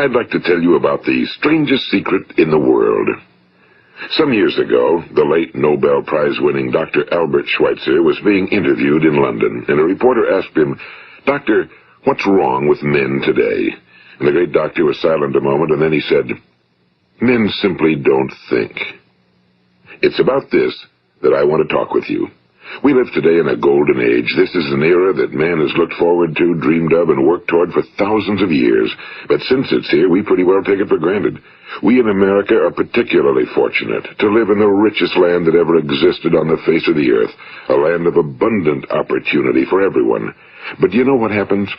I'd like to tell you about the strangest secret in the world. Some years ago, the late Nobel Prize-winning Dr. Albert Schweitzer was being interviewed in London, and a reporter asked him, "Doctor, what's wrong with men today?" And the great doctor was silent a moment, and then he said, "Men simply don't think." It's about this that I want to talk with you. We live today in a golden age. This is an era that man has looked forward to, dreamed of, and worked toward for thousands of years. But since it's here, we pretty well take it for granted. We in America are particularly fortunate to live in the richest land that ever existed on the face of the earth, a land of abundant opportunity for everyone. But do you know what happens?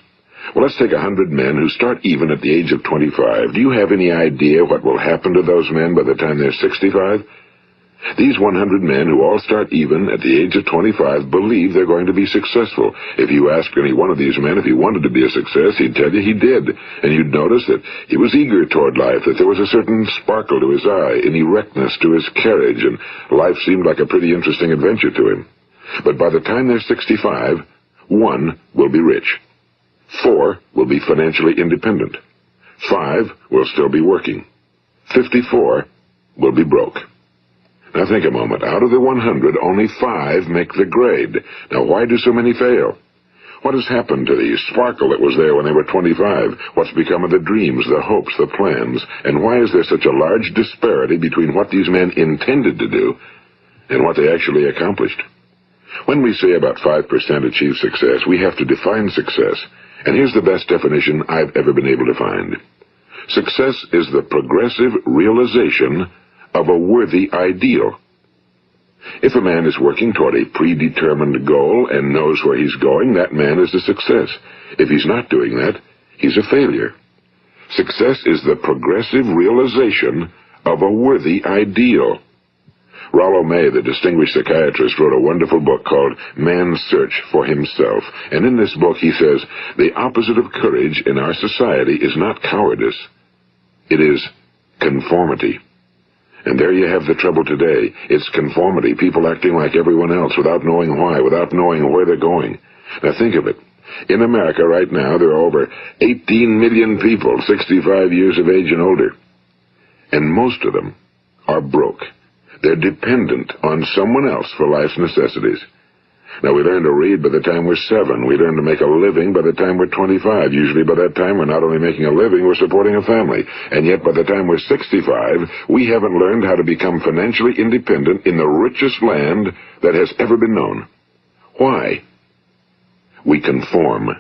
Well, let's take 100 men who start even at the age of 25. Do you have any idea what will happen to those men by the time they're 65? These 100 men who all start even at the age of 25 believe they're going to be successful. If you asked any one of these men if he wanted to be a success, he'd tell you he did. And you'd notice that he was eager toward life, that there was a certain sparkle to his eye, an erectness to his carriage, and life seemed like a pretty interesting adventure to him. But by the time they're 65, 1 will be rich. 4 will be financially independent. 5 will still be working. 54 will be broke. Now think a moment. Out of the 100, only 5 make the grade. Now why do so many fail? What has happened to the sparkle that was there when they were 25? What's become of the dreams, the hopes, the plans? And why is there such a large disparity between what these men intended to do and what they actually accomplished? When we say about 5% achieve success, we have to define success. And here's the best definition I've ever been able to find. Success is the progressive realization of a worthy ideal. If a man is working toward a predetermined goal and knows where he's going, that man is a success. If he's not doing that, he's a failure. Success is the progressive realization of a worthy ideal. Rollo May, the distinguished psychiatrist, wrote a wonderful book called Man's Search for Himself. And in this book he says, the opposite of courage in our society is not cowardice. It is conformity. And there you have the trouble today. It's conformity, people acting like everyone else without knowing why, without knowing where they're going. Now think of it. In America right now, there are over 18 million people 65 years of age and older. And most of them are broke. They're dependent on someone else for life's necessities. Now, we learn to read by the time we're 7. We learn to make a living by the time we're 25. Usually by that time, we're not only making a living, we're supporting a family. And yet, by the time we're 65, we haven't learned how to become financially independent in the richest land that has ever been known. Why? We conform.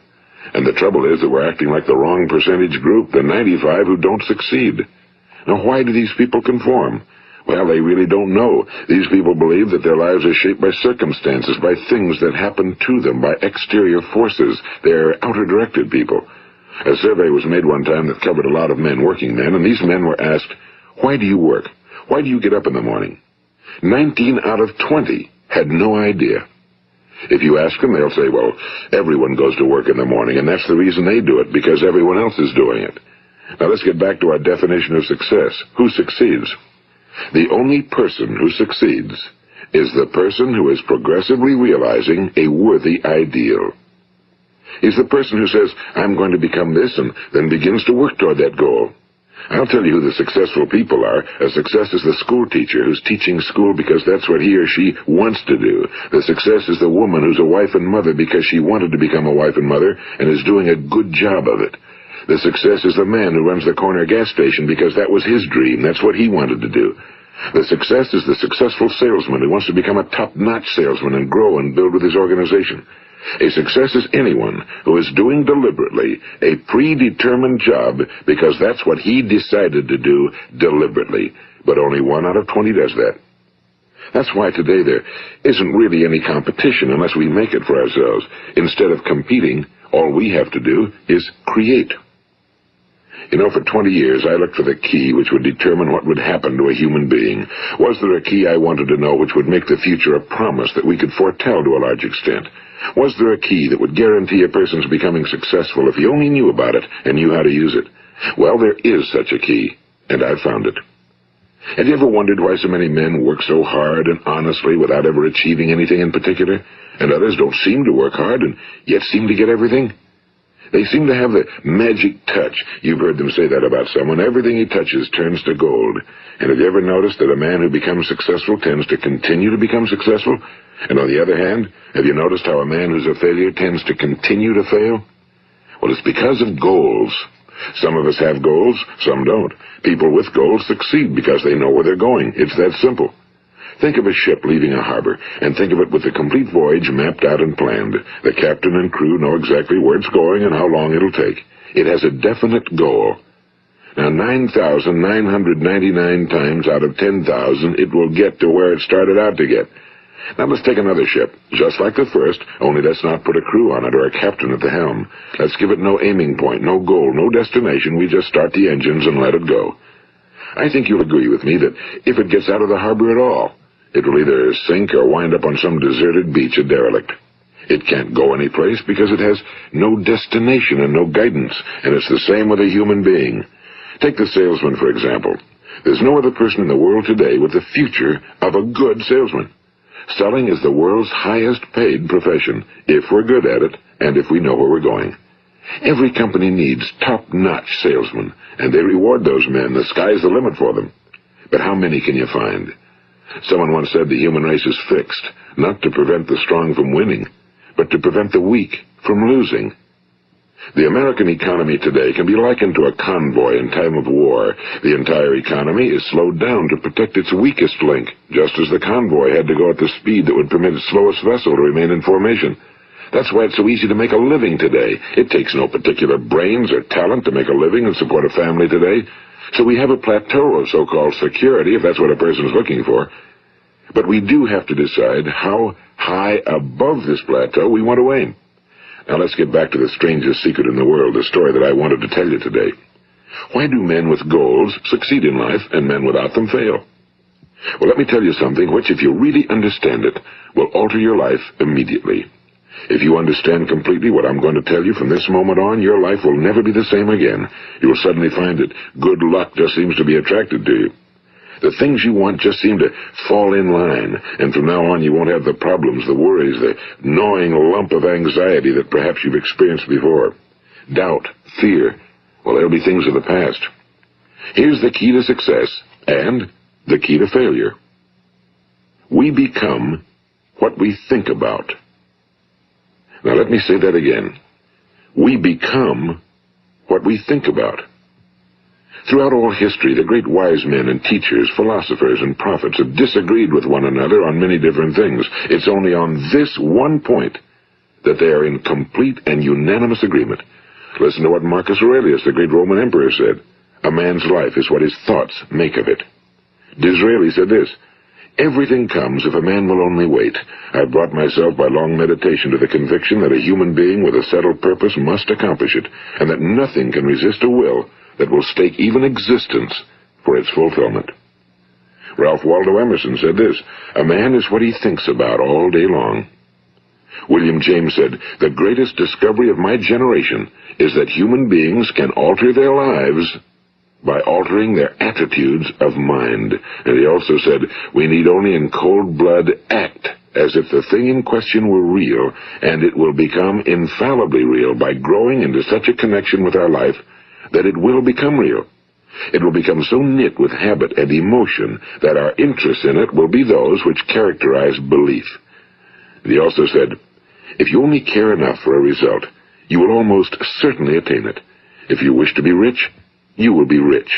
And the trouble is that we're acting like the wrong percentage group, the 95 who don't succeed. Now, why do these people conform? Well, they really don't know. These people believe that their lives are shaped by circumstances, by things that happen to them, by exterior forces. They're outer-directed people. A survey was made one time that covered a lot of men, working men, and these men were asked, "Why do you work? Why do you get up in the morning?" 19 out of 20 had no idea. If you ask them, they'll say, well, everyone goes to work in the morning, and that's the reason they do it, because everyone else is doing it. Now let's get back to our definition of success. Who succeeds? The only person who succeeds is the person who is progressively realizing a worthy ideal. He's the person who says, I'm going to become this, and then begins to work toward that goal. I'll tell you who the successful people are. A success is the school teacher who's teaching school because that's what he or she wants to do. The success is the woman who's a wife and mother because she wanted to become a wife and mother and is doing a good job of it. The success is the man who runs the corner gas station because that was his dream. That's what he wanted to do. The success is the successful salesman who wants to become a top-notch salesman and grow and build with his organization. A success is anyone who is doing deliberately a predetermined job because that's what he decided to do deliberately. But only 1 out of 20 does that. That's why today there isn't really any competition unless we make it for ourselves. Instead of competing, all we have to do is create. You know, for 20 years, I looked for the key which would determine what would happen to a human being. Was there a key I wanted to know which would make the future a promise that we could foretell to a large extent? Was there a key that would guarantee a person's becoming successful if he only knew about it and knew how to use it? Well, there is such a key, and I've found it. Have you ever wondered why so many men work so hard and honestly without ever achieving anything in particular, and others don't seem to work hard and yet seem to get everything? They seem to have the magic touch. You've heard them say that about someone. Everything he touches turns to gold. And have you ever noticed that a man who becomes successful tends to continue to become successful? And on the other hand, have you noticed how a man who's a failure tends to continue to fail? Well, it's because of goals. Some of us have goals, some don't. People with goals succeed because they know where they're going. It's that simple. Think of a ship leaving a harbor, and think of it with the complete voyage mapped out and planned. The captain and crew know exactly where it's going and how long it'll take. It has a definite goal. Now, 9,999 times out of 10,000, it will get to where it started out to get. Now let's take another ship, just like the first, only let's not put a crew on it or a captain at the helm. Let's give it no aiming point, no goal, no destination. We just start the engines and let it go. I think you'll agree with me that if it gets out of the harbor at all, it will either sink or wind up on some deserted beach, a derelict. It can't go anyplace because it has no destination and no guidance, and it's the same with a human being. Take the salesman, for example. There's no other person in the world today with the future of a good salesman. Selling is the world's highest paid profession, if we're good at it and if we know where we're going. Every company needs top-notch salesmen, and they reward those men. The sky's the limit for them. But how many can you find? Someone once said the human race is fixed, not to prevent the strong from winning, but to prevent the weak from losing. The American economy today can be likened to a convoy in time of war. The entire economy is slowed down to protect its weakest link, just as the convoy had to go at the speed that would permit its slowest vessel to remain in formation. That's why it's so easy to make a living today. It takes no particular brains or talent to make a living and support a family today. So we have a plateau of so-called security, if that's what a person's looking for. But we do have to decide how high above this plateau we want to aim. Now let's get back to the strangest secret in the world, the story that I wanted to tell you today. Why do men with goals succeed in life and men without them fail? Well, let me tell you something which, if you really understand it, will alter your life immediately. If you understand completely what I'm going to tell you from this moment on, your life will never be the same again. You will suddenly find that good luck just seems to be attracted to you. The things you want just seem to fall in line, and from now on you won't have the problems, the worries, the gnawing lump of anxiety that perhaps you've experienced before. Doubt, fear, well, they'll be things of the past. Here's the key to success and the key to failure. We become what we think about. Now let me say that again. We become what we think about. Throughout all history, the great wise men and teachers, philosophers and prophets have disagreed with one another on many different things. It's only on this one point that they are in complete and unanimous agreement. Listen to what Marcus Aurelius, the great Roman emperor, said. A man's life is what his thoughts make of it. Disraeli said this, everything comes if a man will only wait. I've brought myself by long meditation to the conviction that a human being with a settled purpose must accomplish it, and that nothing can resist a will that will stake even existence for its fulfillment. Ralph Waldo Emerson said this, a man is what he thinks about all day long. William James said, the greatest discovery of my generation is that human beings can alter their lives by altering their attitudes of mind. And he also said, we need only in cold blood act as if the thing in question were real, and it will become infallibly real by growing into such a connection with our life that it will become real. It will become so knit with habit and emotion that our interest in it will be those which characterize belief. And he also said, if you only care enough for a result, you will almost certainly attain it. If you wish to be rich, you will be rich.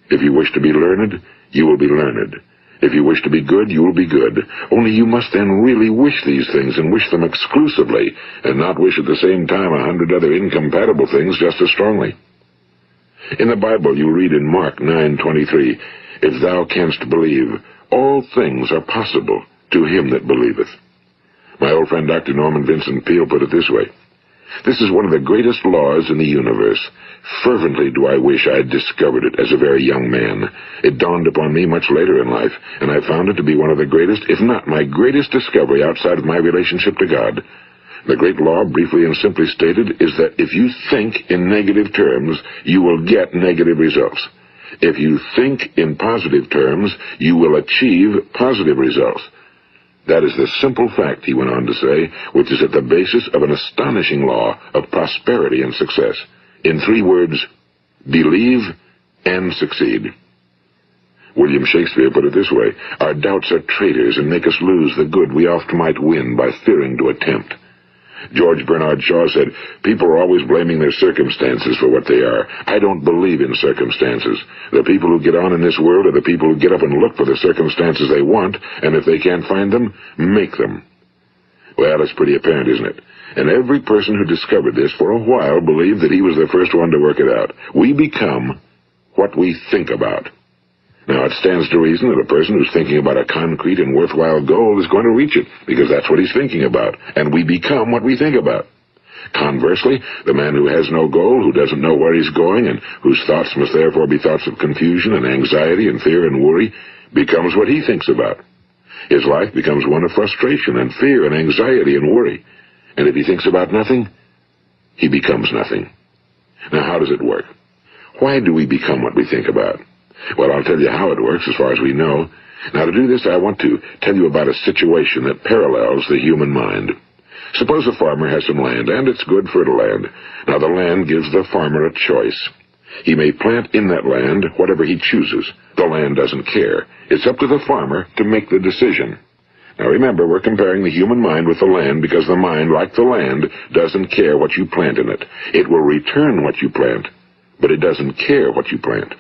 If you wish to be learned, you will be learned. If you wish to be good, you will be good. Only you must then really wish these things and wish them exclusively, and not wish at the same time 100 other incompatible things just as strongly. In the Bible you read in Mark 9:23, if thou canst believe, all things are possible to him that believeth. My old friend Dr. Norman Vincent Peale put it this way, this is one of the greatest laws in the universe. Fervently do I wish I had discovered it as a very young man. It dawned upon me much later in life, and I found it to be one of the greatest, if not my greatest discovery outside of my relationship to God. The great law, briefly and simply stated, is that if you think in negative terms, you will get negative results. If you think in positive terms, you will achieve positive results. That is the simple fact, he went on to say, which is at the basis of an astonishing law of prosperity and success. In 3 words, believe and succeed. William Shakespeare put it this way: our doubts are traitors and make us lose the good we oft might win by fearing to attempt. George Bernard Shaw said, people are always blaming their circumstances for what they are. I don't believe in circumstances. The people who get on in this world are the people who get up and look for the circumstances they want, and if they can't find them, make them. Well, it's pretty apparent, isn't it? And every person who discovered this for a while believed that he was the first one to work it out. We become what we think about. Now, it stands to reason that a person who's thinking about a concrete and worthwhile goal is going to reach it, because that's what he's thinking about, and we become what we think about. Conversely, the man who has no goal, who doesn't know where he's going, and whose thoughts must therefore be thoughts of confusion and anxiety and fear and worry, becomes what he thinks about. His life becomes one of frustration and fear and anxiety and worry. And if he thinks about nothing, he becomes nothing. Now, how does it work? Why do we become what we think about? Well, I'll tell you how it works as far as we know. Now, to do this, I want to tell you about a situation that parallels the human mind. Suppose a farmer has some land, and it's good fertile land. Now, the land gives the farmer a choice. He may plant in that land whatever he chooses. The land doesn't care. It's up to the farmer to make the decision. Now, remember, we're comparing the human mind with the land because the mind, like the land, doesn't care what you plant in it. It will return what you plant, but it doesn't care what you plant.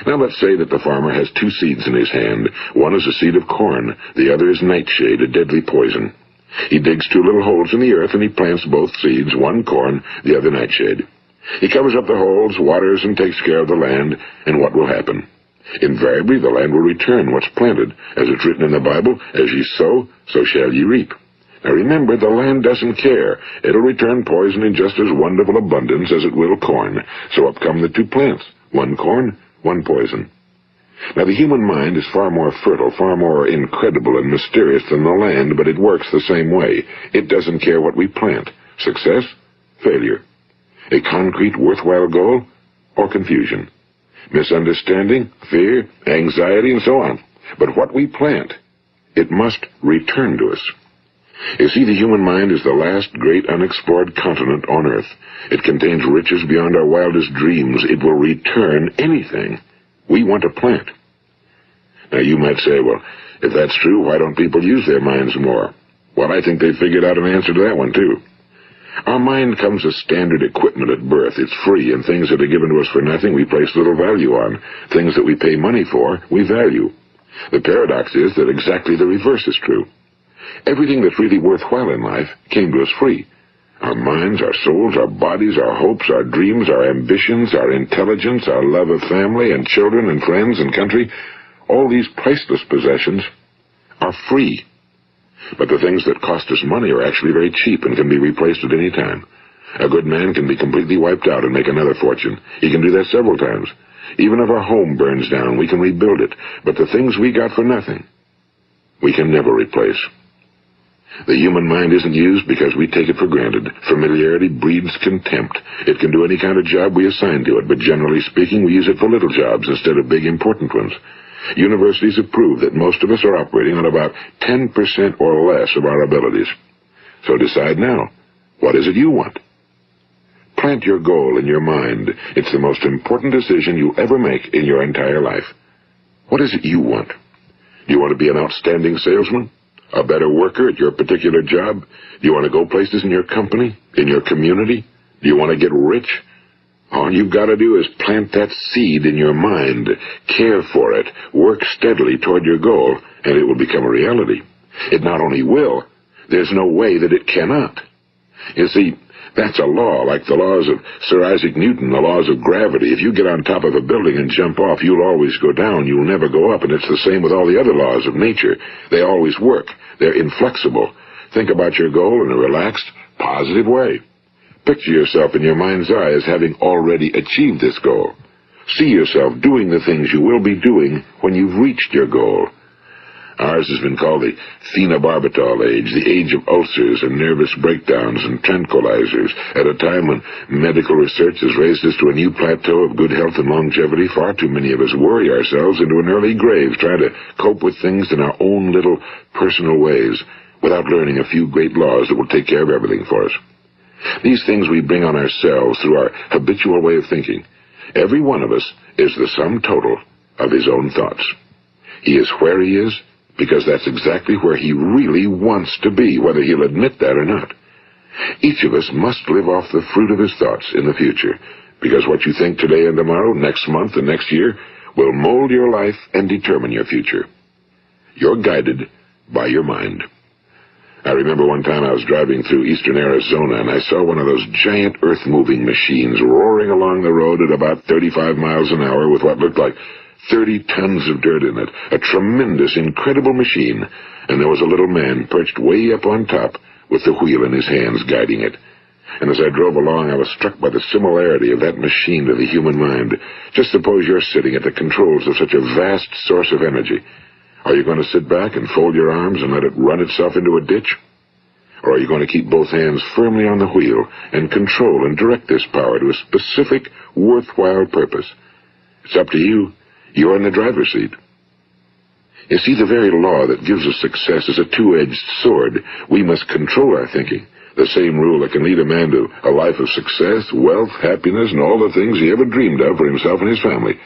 Now let's say that the farmer has 2 seeds in his hand. One is a seed of corn, the other is nightshade, a deadly poison. He digs 2 little holes in the earth and he plants both seeds, one corn, the other nightshade. He covers up the holes, waters, and takes care of the land, and what will happen? Invariably the land will return what's planted. As it's written in the Bible, as ye sow, so shall ye reap. Now remember, the land doesn't care. It'll return poison in just as wonderful abundance as it will corn. So up come the 2 plants, one corn, one poison. Now, the human mind is far more fertile, far more incredible and mysterious than the land, but it works the same way. It doesn't care what we plant. Success, failure. A concrete, worthwhile goal, or confusion. Misunderstanding, fear, anxiety, and so on. But what we plant, it must return to us. You see, the human mind is the last great unexplored continent on Earth. It contains riches beyond our wildest dreams. It will return anything we want to plant. Now, you might say, well, if that's true, why don't people use their minds more? Well, I think they figured out an answer to that one, too. Our mind comes as standard equipment at birth. It's free, and things that are given to us for nothing we place little value on. Things that we pay money for, we value. The paradox is that exactly the reverse is true. Everything that's really worthwhile in life came to us free. Our minds, our souls, our bodies, our hopes, our dreams, our ambitions, our intelligence, our love of family and children and friends and country, all these priceless possessions are free. But the things that cost us money are actually very cheap and can be replaced at any time. A good man can be completely wiped out and make another fortune. He can do that several times. Even if our home burns down, we can rebuild it. But the things we got for nothing, we can never replace. The human mind isn't used because we take it for granted. Familiarity breeds contempt. It can do any kind of job we assign to it, but generally speaking, we use it for little jobs instead of big, important ones. Universities have proved that most of us are operating on about 10% or less of our abilities. So decide now, what is it you want? Plant your goal in your mind. It's the most important decision you'll ever make in your entire life. What is it you want? Do you want to be an outstanding salesman? A better worker at your particular job? Do you want to go places in your company? In your community? Do you want to get rich? All you've got to do is plant that seed in your mind, care for it, work steadily toward your goal, and it will become a reality. It not only will, there's no way that it cannot. You see, that's a law, like the laws of Sir Isaac Newton, the laws of gravity. If you get on top of a building and jump off, you'll always go down. You'll never go up, and it's the same with all the other laws of nature. They always work. They're inflexible. Think about your goal in a relaxed, positive way. Picture yourself in your mind's eye as having already achieved this goal. See yourself doing the things you will be doing when you've reached your goal. Ours has been called the phenobarbital age, the age of ulcers and nervous breakdowns and tranquilizers. At a time when medical research has raised us to a new plateau of good health and longevity, far too many of us worry ourselves into an early grave trying to cope with things in our own little personal ways without learning a few great laws that will take care of everything for us. These things we bring on ourselves through our habitual way of thinking. Every one of us is the sum total of his own thoughts. He is where he is because that's exactly where he really wants to be, whether he'll admit that or not. Each of us must live off the fruit of his thoughts in the future, because what you think today and tomorrow, next month and next year, will mold your life and determine your future. You're guided by your mind. I remember one time I was driving through eastern Arizona, and I saw one of those giant earth-moving machines roaring along the road at about 35 miles an hour with what looked like 30 tons of dirt in it. A tremendous, incredible machine, and there was a little man perched way up on top with the wheel in his hands guiding it. And as I drove along, I was struck by the similarity of that machine to the human mind. Just suppose you're sitting at the controls of such a vast source of energy. Are you going to sit back and fold your arms and let it run itself into a ditch? Or are you going to keep both hands firmly on the wheel and control and direct this power to a specific, worthwhile purpose? It's up to you. You're in the driver's seat. You see, the very law that gives us success is a two-edged sword. We must control our thinking. The same rule that can lead a man to a life of success, wealth, happiness, and all the things he ever dreamed of for himself and his family.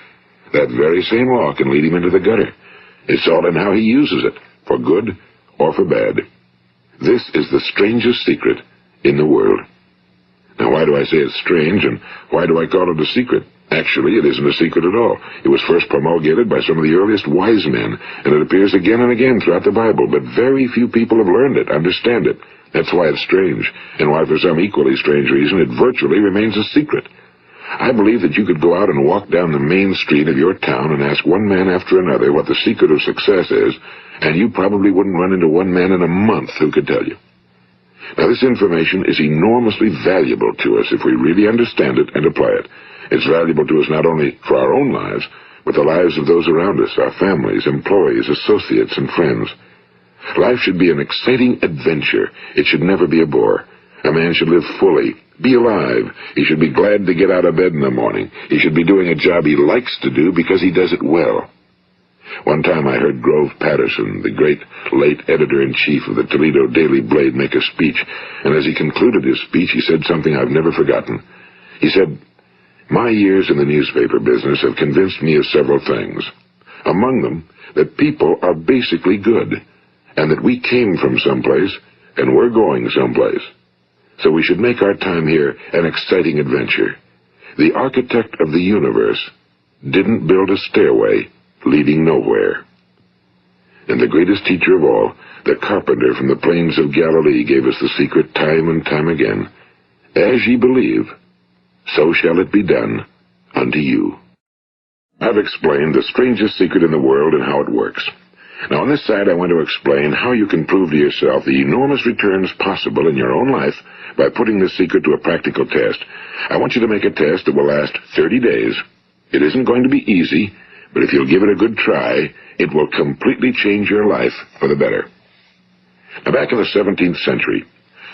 That very same law can lead him into the gutter. It's all in how he uses it, for good or for bad. This is the strangest secret in the world. Now, why do I say it's strange, and why do I call it a secret? Actually, it isn't a secret at all. It was first promulgated by some of the earliest wise men, and it appears again and again throughout the Bible, but very few people have learned it, understand it. That's why it's strange, and why for some equally strange reason it virtually remains a secret. I believe that you could go out and walk down the main street of your town and ask one man after another what the secret of success is, and you probably wouldn't run into one man in a month who could tell you. Now, this information is enormously valuable to us if we really understand it and apply it. It's valuable to us not only for our own lives, but the lives of those around us, our families, employees, associates, and friends. Life should be an exciting adventure. It should never be a bore. A man should live fully, be alive. He should be glad to get out of bed in the morning. He should be doing a job he likes to do because he does it well. One time I heard Grove Patterson, the great late editor-in-chief of the Toledo Daily Blade, make a speech, and as he concluded his speech, he said something I've never forgotten. He said, "My years in the newspaper business have convinced me of several things. Among them, that people are basically good, and that we came from someplace, and we're going someplace. So we should make our time here an exciting adventure. The architect of the universe didn't build a stairway leading nowhere." And the greatest teacher of all, the carpenter from the plains of Galilee, gave us the secret time and time again. As ye believe, so shall it be done unto you. I've explained the strangest secret in the world and how it works. Now, on this side, I want to explain how you can prove to yourself the enormous returns possible in your own life by putting this secret to a practical test. I want you to make a test that will last 30 days. It isn't going to be easy, but if you'll give it a good try, it will completely change your life for the better. Now, back in the 17th century,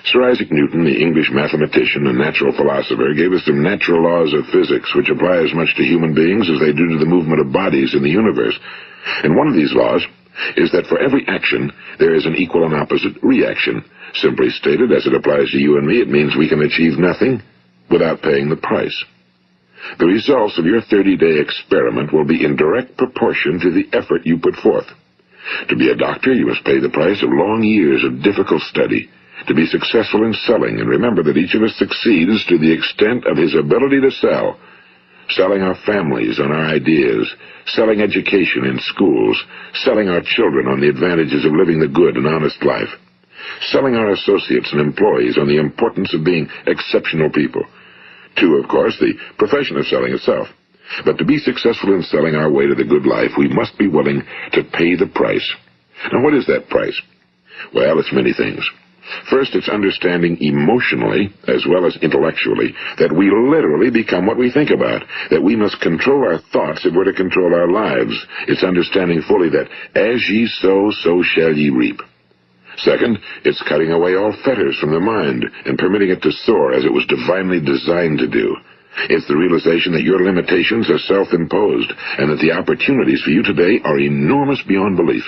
Sir Isaac Newton, the English mathematician and natural philosopher, gave us some natural laws of physics which apply as much to human beings as they do to the movement of bodies in the universe. And one of these laws is that for every action, there is an equal and opposite reaction. Simply stated, as it applies to you and me, it means we can achieve nothing without paying the price. The results of your 30-day experiment will be in direct proportion to the effort you put forth. To be a doctor, you must pay the price of long years of difficult study. To be successful in selling, and remember that each of us succeeds to the extent of his ability to sell. Selling our families on our ideas, selling education in schools, selling our children on the advantages of living the good and honest life, selling our associates and employees on the importance of being exceptional people. To, of course, the profession of selling itself. But to be successful in selling our way to the good life, we must be willing to pay the price. Now, what is that price? Well, it's many things. First, it's understanding emotionally, as well as intellectually, that we literally become what we think about, that we must control our thoughts if we're to control our lives. It's understanding fully that as ye sow, so shall ye reap. Second, it's cutting away all fetters from the mind and permitting it to soar as it was divinely designed to do. It's the realization that your limitations are self-imposed and that the opportunities for you today are enormous beyond belief.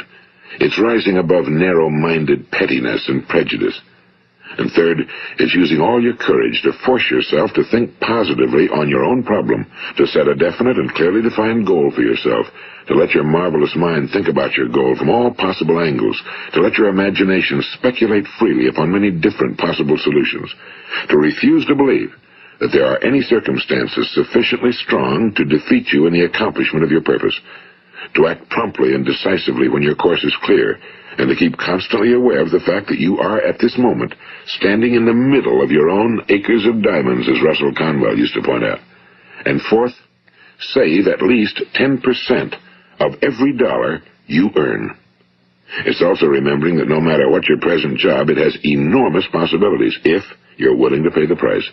It's rising above narrow-minded pettiness and prejudice. And third, it's using all your courage to force yourself to think positively on your own problem, to set a definite and clearly defined goal for yourself, to let your marvelous mind think about your goal from all possible angles, to let your imagination speculate freely upon many different possible solutions, to refuse to believe that there are any circumstances sufficiently strong to defeat you in the accomplishment of your purpose, to act promptly and decisively when your course is clear, and to keep constantly aware of the fact that you are, at this moment, standing in the middle of your own acres of diamonds, as Russell Conwell used to point out. And fourth, save at least 10% of every dollar you earn. It's also remembering that no matter what your present job, it has enormous possibilities if you're willing to pay the price.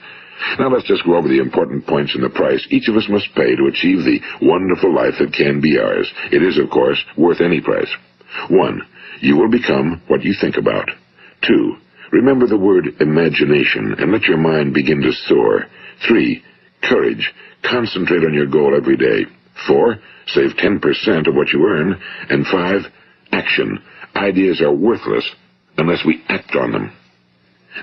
Now let's just go over the important points in the price each of us must pay to achieve the wonderful life that can be ours. It is, of course, worth any price. 1. You will become what you think about. 2. Remember the word imagination and let your mind begin to soar. 3. Courage. Concentrate on your goal every day. 4. Save 10% of what you earn. And 5. Action. Ideas are worthless unless we act on them.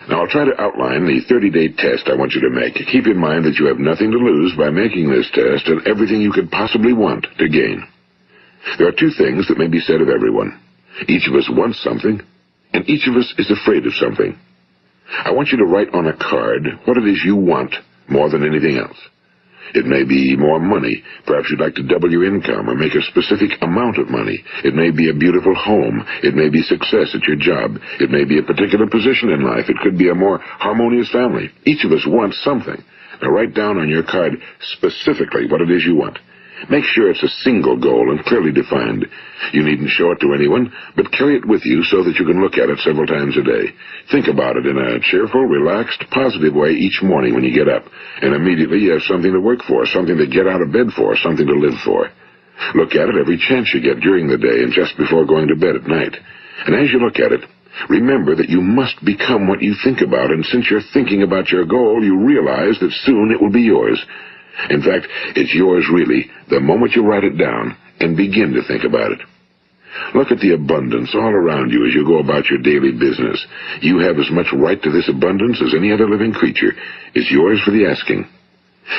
Now, I'll try to outline the 30-day test I want you to make. Keep in mind that you have nothing to lose by making this test and everything you could possibly want to gain. There are 2 things that may be said of everyone. Each of us wants something, and each of us is afraid of something. I want you to write on a card what it is you want more than anything else. It may be more money. Perhaps you'd like to double your income or make a specific amount of money. It may be a beautiful home. It may be success at your job. It may be a particular position in life. It could be a more harmonious family. Each of us wants something. Now write down on your card specifically what it is you want. Make sure it's a single goal and clearly defined. You needn't show it to anyone, but carry it with you so that you can look at it several times a day. Think about it in a cheerful, relaxed, positive way each morning when you get up, and immediately you have something to work for, something to get out of bed for, something to live for. Look at it every chance you get during the day and just before going to bed at night. And as you look at it, remember that you must become what you think about, and since you're thinking about your goal, you realize that soon it will be yours. In fact, it's yours really the moment you write it down and begin to think about it. Look at the abundance all around you as you go about your daily business. You have as much right to this abundance as any other living creature. It's yours for the asking.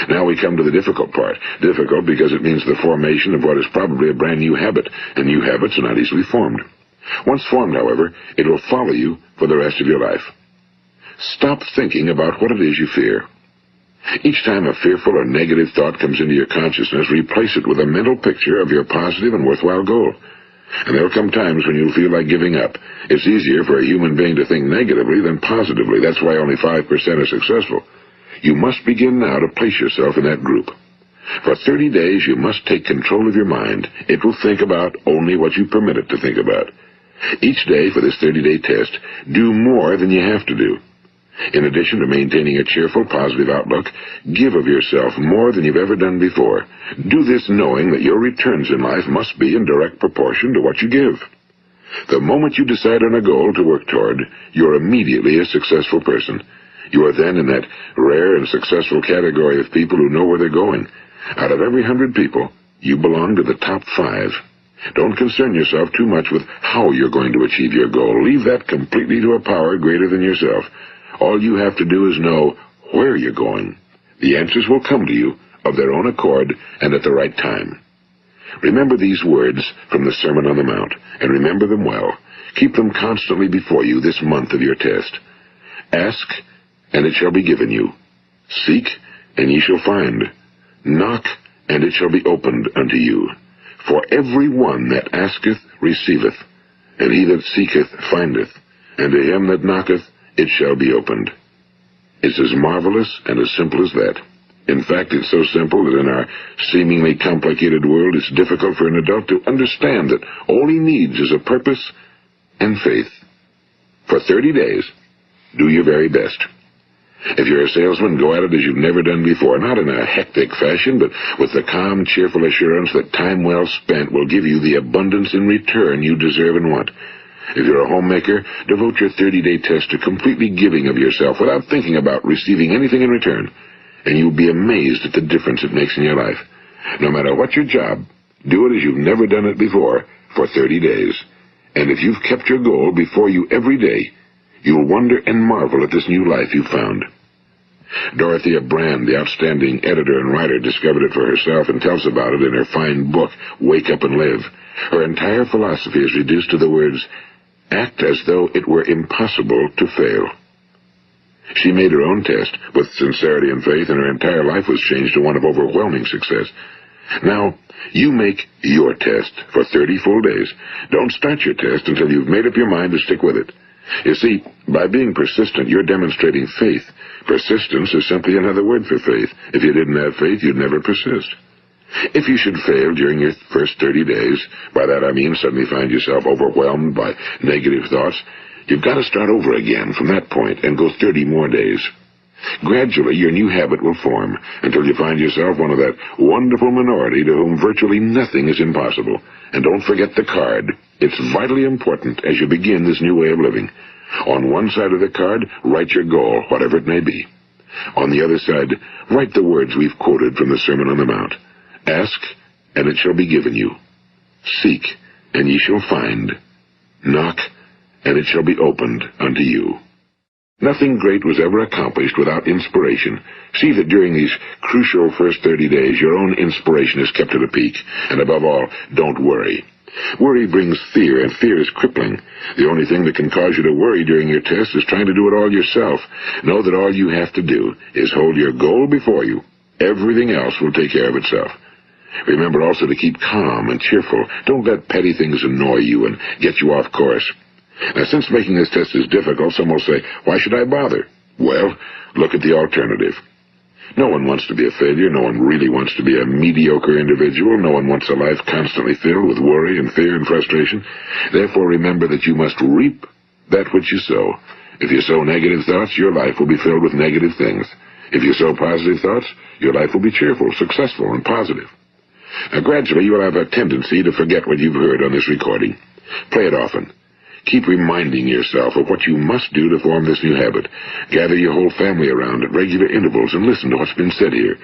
Now we come to the difficult part. Difficult because it means the formation of what is probably a brand new habit, and new habits are not easily formed. Once formed, however, it will follow you for the rest of your life. Stop thinking about what it is you fear. Each time a fearful or negative thought comes into your consciousness, replace it with a mental picture of your positive and worthwhile goal. And there will come times when you'll feel like giving up. It's easier for a human being to think negatively than positively. That's why only 5% are successful. You must begin now to place yourself in that group. For 30 days, you must take control of your mind. It will think about only what you permit it to think about. Each day for this 30-day test, do more than you have to do. In addition to maintaining a cheerful, positive outlook, give of yourself more than you've ever done before. Do this knowing that your returns in life must be in direct proportion to what you give. The moment you decide on a goal to work toward, you're immediately a successful person. You are then in that rare and successful category of people who know where they're going. Out of every 100 people, you belong to the top 5. Don't concern yourself too much with how you're going to achieve your goal. Leave that completely to a power greater than yourself. All you have to do is know where you're going. The answers will come to you of their own accord and at the right time. Remember these words from the Sermon on the Mount, and remember them well. Keep them constantly before you this month of your test. Ask, and it shall be given you. Seek, and ye shall find. Knock, and it shall be opened unto you. For every one that asketh receiveth, and he that seeketh findeth, and to him that knocketh it shall be opened. It's as marvelous and as simple as that. In fact, it's so simple that in our seemingly complicated world, it's difficult for an adult to understand that all he needs is a purpose and faith. For 30 days, Do your very best. If you're a salesman, go at it as you've never done before, not in a hectic fashion, but with the calm, cheerful assurance that time well spent will give you the abundance in return you deserve and want. If you're a homemaker, devote your 30-day test to completely giving of yourself without thinking about receiving anything in return, and you'll be amazed at the difference it makes in your life. No matter what your job, do it as you've never done it before for 30 days. And if you've kept your goal before you every day, you'll wonder and marvel at this new life you've found. Dorothea Brand, the outstanding editor and writer, discovered it for herself and tells about it in her fine book, Wake Up and Live. Her entire philosophy is reduced to the words, act as though it were impossible to fail. She made her own test with sincerity and faith, and her entire life was changed to one of overwhelming success. Now, you make your test for 30 full days. Don't start your test until you've made up your mind to stick with it. You see, by being persistent, you're demonstrating faith. Persistence is simply another word for faith. If you didn't have faith, you'd never persist. If you should fail during your first 30 days, by that I mean suddenly find yourself overwhelmed by negative thoughts, you've got to start over again from that point and go 30 more days. Gradually, your new habit will form until you find yourself one of that wonderful minority to whom virtually nothing is impossible. And don't forget the card. It's vitally important as you begin this new way of living. On one side of the card, write your goal, whatever it may be. On the other side, write the words we've quoted from the Sermon on the Mount. Ask, and it shall be given you. Seek, and ye shall find. Knock, and it shall be opened unto you. Nothing great was ever accomplished without inspiration. See that during these crucial first 30 days, your own inspiration is kept at a peak. And above all, don't worry. Worry brings fear, and fear is crippling. The only thing that can cause you to worry during your test is trying to do it all yourself. Know that all you have to do is hold your goal before you. Everything else will take care of itself. Remember also to keep calm and cheerful. Don't let petty things annoy you and get you off course. Now, since making this test is difficult, some will say, why should I bother? Well, look at the alternative. No one wants to be a failure. No one really wants to be a mediocre individual. No one wants a life constantly filled with worry and fear and frustration. Therefore, remember that you must reap that which you sow. If you sow negative thoughts, your life will be filled with negative things. If you sow positive thoughts, your life will be cheerful, successful, and positive. Now, gradually, you will have a tendency to forget what you've heard on this recording. Play it often. Keep reminding yourself of what you must do to form this new habit. Gather your whole family around at regular intervals and listen to what's been said here.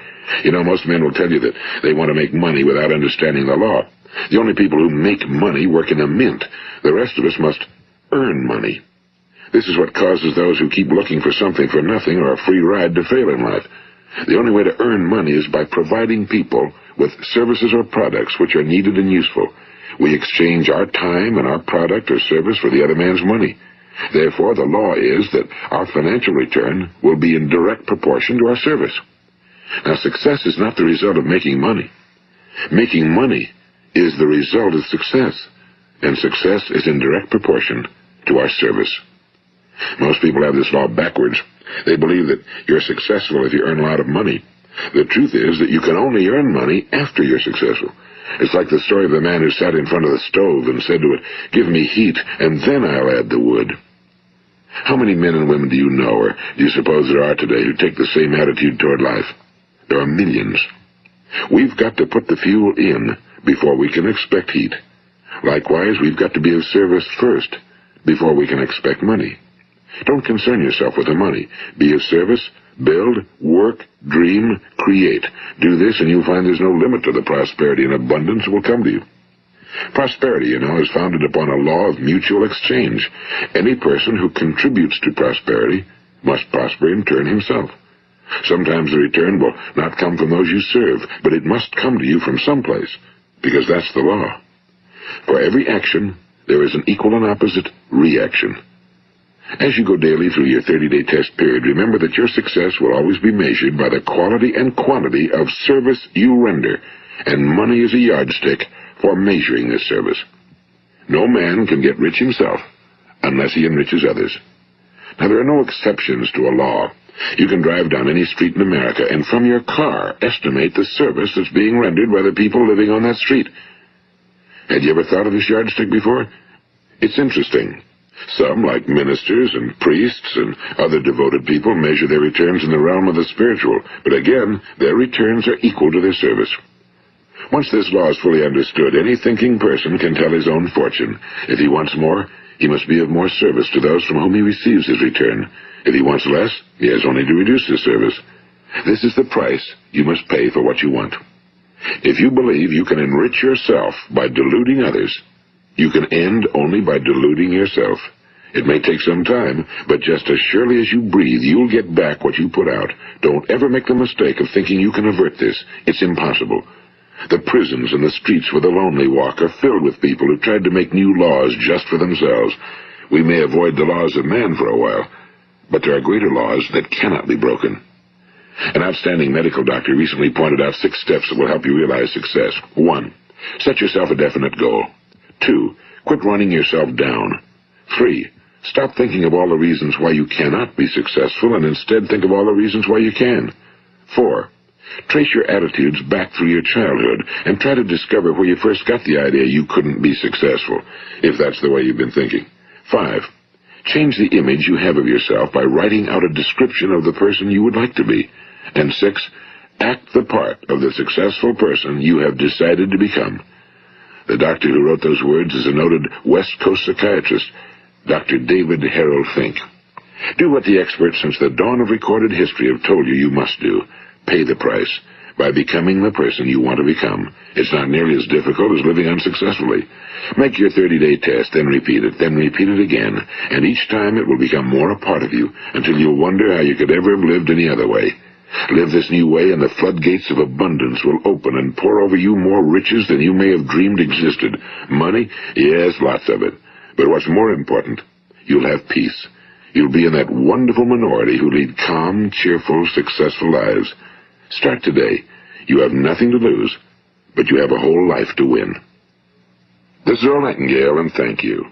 You know, most men will tell you that they want to make money without understanding the law. The only people who make money work in a mint. The rest of us must earn money. This is what causes those who keep looking for something for nothing or a free ride to fail in life. The only way to earn money is by providing people with services or products which are needed and useful. We exchange our time and our product or service for the other man's money. Therefore, the law is that our financial return will be in direct proportion to our service. Now, success is not the result of making money. Making money is the result of success, and success is in direct proportion to our service. Most people have this law backwards. They believe that you're successful if you earn a lot of money. The truth is that you can only earn money after you're successful. It's like the story of the man who sat in front of the stove and said to it, "Give me heat, and then I'll add the wood." How many men and women do you know, or do you suppose there are today, who take the same attitude toward life? There are millions. We've got to put the fuel in before we can expect heat. Likewise, we've got to be of service first before we can expect money. Don't concern yourself with the money. Be of service, build, work, dream, create. Do this, and you'll find there's no limit to the prosperity and abundance that will come to you. Prosperity, you know, is founded upon a law of mutual exchange. Any person who contributes to prosperity must prosper in turn himself. Sometimes the return will not come from those you serve, but it must come to you from someplace, because that's the law. For every action, there is an equal and opposite reaction. As you go daily through your 30-day test period, remember that your success will always be measured by the quality and quantity of service you render, and money is a yardstick for measuring this service. No man can get rich himself unless he enriches others. Now, there are no exceptions to a law. You can drive down any street in America and from your car estimate the service that's being rendered by the people living on that street. Had you ever thought of this yardstick before? It's interesting. Some, like ministers and priests and other devoted people, measure their returns in the realm of the spiritual, but again, their returns are equal to their service. Once this law is fully understood, any thinking person can tell his own fortune. If he wants more, he must be of more service to those from whom he receives his return. If he wants less, he has only to reduce his service. This is the price you must pay for what you want. If you believe you can enrich yourself by deluding others, you can end only by deluding yourself. It may take some time, but just as surely as you breathe, you'll get back what you put out. Don't ever make the mistake of thinking you can avert this. It's impossible. The prisons and the streets where the lonely walk are filled with people who tried to make new laws just for themselves. We may avoid the laws of man for a while, but there are greater laws that cannot be broken. An outstanding medical doctor recently pointed out 6 steps that will help you realize success. 1. Set yourself a definite goal. 2. Quit running yourself down. 3. Stop thinking of all the reasons why you cannot be successful and instead think of all the reasons why you can. 4. Trace your attitudes back through your childhood and try to discover where you first got the idea you couldn't be successful, if that's the way you've been thinking. 5. Change the image you have of yourself by writing out a description of the person you would like to be. And 6. Act the part of the successful person you have decided to become. The doctor who wrote those words is a noted West Coast psychiatrist, Dr. David Harold Fink. Do what the experts since the dawn of recorded history have told you you must do. Pay the price by becoming the person you want to become. It's not nearly as difficult as living unsuccessfully. Make your 30-day test, then repeat it again, and each time it will become more a part of you until you'll wonder how you could ever have lived any other way. Live this new way and the floodgates of abundance will open and pour over you more riches than you may have dreamed existed. Money? Yes, lots of it. But what's more important, you'll have peace. You'll be in that wonderful minority who lead calm, cheerful, successful lives. Start today. You have nothing to lose, but you have a whole life to win. This is Earl Nightingale, and thank you.